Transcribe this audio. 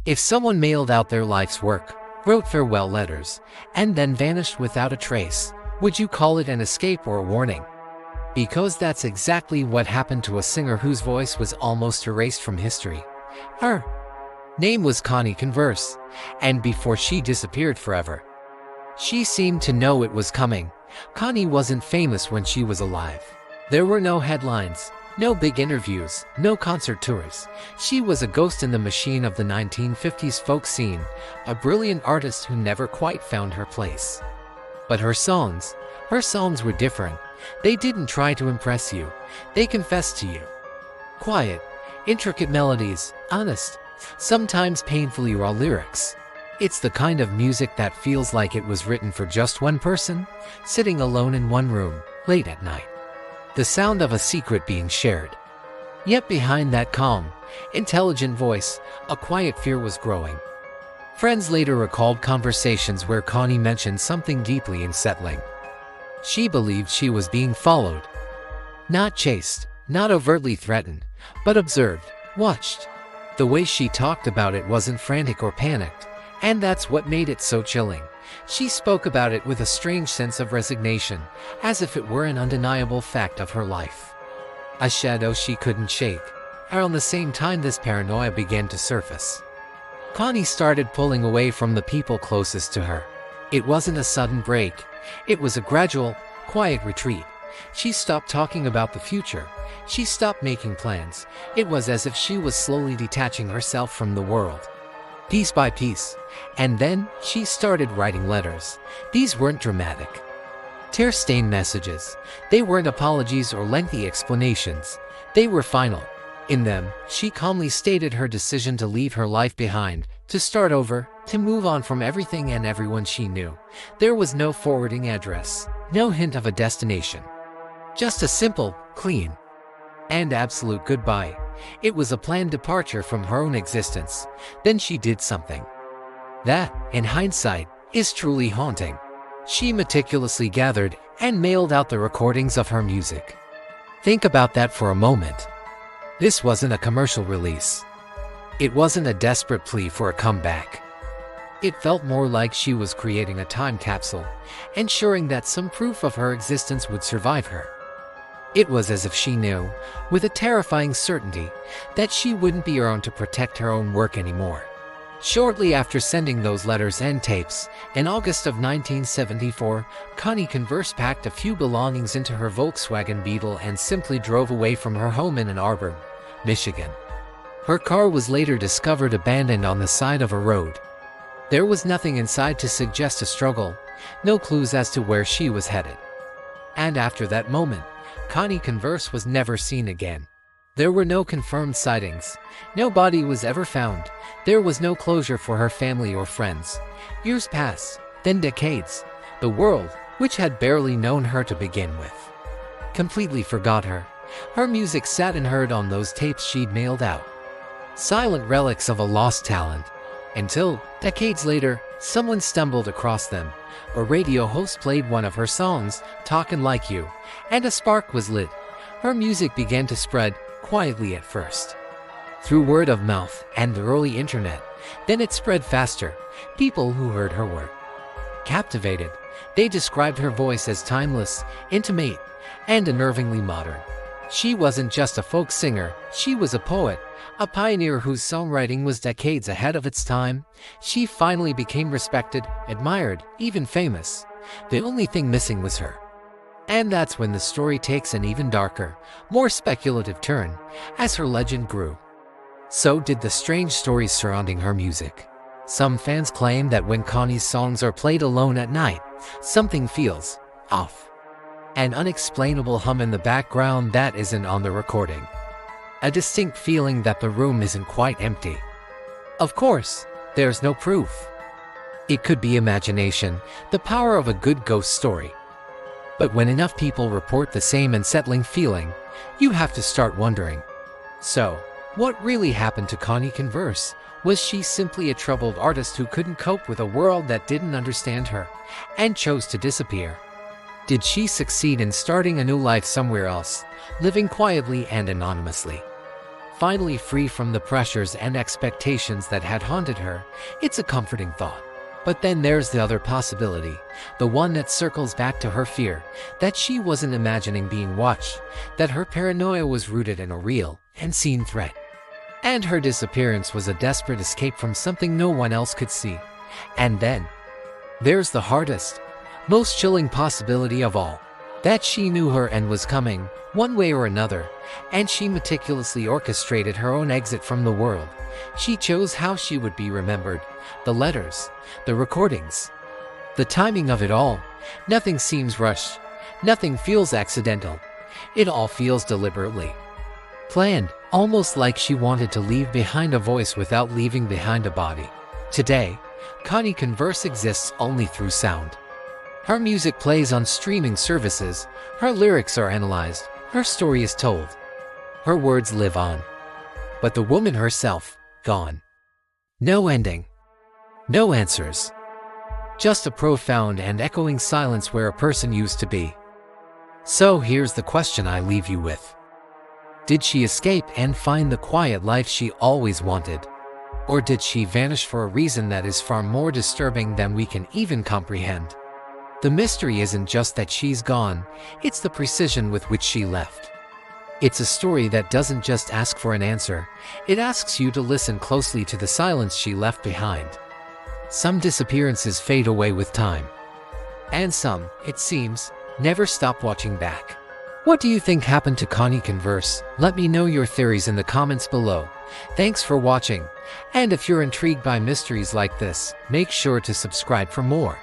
If someone mailed out their life's work, wrote farewell letters, and then vanished without a trace, would you call it an escape or a warning? Because that's exactly what happened to a singer whose voice was almost erased from history. Her name was Connie Converse, and before she disappeared forever, she seemed to know it was coming. Connie wasn't famous when she was alive. There were no headlines, no big interviews, no concert tours. She was a ghost in the machine of the 1950s folk scene, a brilliant artist who never quite found her place. But her songs were different. They didn't try to impress you. They confessed to you. Quiet, intricate melodies, honest, sometimes painfully raw lyrics. It's the kind of music that feels like it was written for just one person, sitting alone in one room, late at night. The sound of a secret being shared. Yet behind that calm, intelligent voice, a quiet fear was growing. Friends later recalled conversations where Connie mentioned something deeply unsettling. She believed she was being followed. Not chased, not overtly threatened, but observed, watched. The way she talked about it wasn't frantic or panicked, and that's what made it so chilling. She spoke about it with a strange sense of resignation, as if it were an undeniable fact of her life. A shadow she couldn't shake. Around the same time this paranoia began to surface, Connie started pulling away from the people closest to her. It wasn't a sudden break. It was a gradual, quiet retreat. She stopped talking about the future. She stopped making plans. It was as if she was slowly detaching herself from the world, piece by piece. And then she started writing letters. These weren't dramatic, tear-stained messages. They weren't apologies or lengthy explanations. They were final. In them, she calmly stated her decision to leave her life behind, to start over, to move on from everything and everyone she knew. There was no forwarding address, no hint of a destination. Just a simple, clean, and absolute goodbye. It was a planned departure from her own existence. Then she did something that, in hindsight, is truly haunting. She meticulously gathered and mailed out the recordings of her music. Think about that for a moment. This wasn't a commercial release. It wasn't a desperate plea for a comeback. It felt more like she was creating a time capsule, ensuring that some proof of her existence would survive her. It was as if she knew, with a terrifying certainty, that she wouldn't be around to protect her own work anymore. Shortly after sending those letters and tapes, in August of 1974, Connie Converse packed a few belongings into her Volkswagen Beetle and simply drove away from her home in Ann Arbor, Michigan. Her car was later discovered abandoned on the side of a road. There was nothing inside to suggest a struggle, no clues as to where she was headed. And after that moment, Connie Converse was never seen again. There were no confirmed sightings. No body was ever found. There was no closure for her family or friends. Years passed, then decades. The world, which had barely known her to begin with, completely forgot her. Her music sat unheard on those tapes she'd mailed out. Silent relics of a lost talent. Until, decades later, someone stumbled across them. A radio host played one of her songs, Talkin' Like You, and a spark was lit. Her music began to spread, quietly at first, through word of mouth and the early internet. Then it spread faster. People who heard her were captivated. They described her voice as timeless, intimate, and unnervingly modern. She wasn't just a folk singer, she was a poet, a pioneer whose songwriting was decades ahead of its time. She finally became respected, admired, even famous. The only thing missing was her. And that's when the story takes an even darker, more speculative turn, as her legend grew. So did the strange stories surrounding her music. Some fans claim that when Connie's songs are played alone at night, something feels off. An unexplainable hum in the background that isn't on the recording. A distinct feeling that the room isn't quite empty. Of course, there's no proof. It could be imagination, the power of a good ghost story. But when enough people report the same unsettling feeling, you have to start wondering. So, what really happened to Connie Converse? Was she simply a troubled artist who couldn't cope with a world that didn't understand her, and chose to disappear? Did she succeed in starting a new life somewhere else, living quietly and anonymously? finally free from the pressures and expectations that had haunted her. It's a comforting thought. But then there's the other possibility, the one that circles back to her fear, that she wasn't imagining being watched, that her paranoia was rooted in a real and seen threat. And her disappearance was a desperate escape from something no one else could see. And then there's the hardest, most chilling possibility of all, that she knew her end was coming, one way or another, and she meticulously orchestrated her own exit from the world. She chose how she would be remembered, the letters, the recordings, the timing of it all. Nothing seems rushed, nothing feels accidental. It all feels deliberately planned, almost like she wanted to leave behind a voice without leaving behind a body. Today, Connie Converse exists only through sound. Her music plays on streaming services, her lyrics are analyzed, her story is told. Her words live on. But the woman herself, gone. No ending. No answers. Just a profound and echoing silence where a person used to be. So here's the question I leave you with. Did she escape and find the quiet life she always wanted? Or did she vanish for a reason that is far more disturbing than we can even comprehend? The mystery isn't just that she's gone, it's the precision with which she left. It's a story that doesn't just ask for an answer, it asks you to listen closely to the silence she left behind. Some disappearances fade away with time. And some, it seems, never stop watching back. What do you think happened to Connie Converse? Let me know your theories in the comments below. Thanks for watching, and if you're intrigued by mysteries like this, make sure to subscribe for more.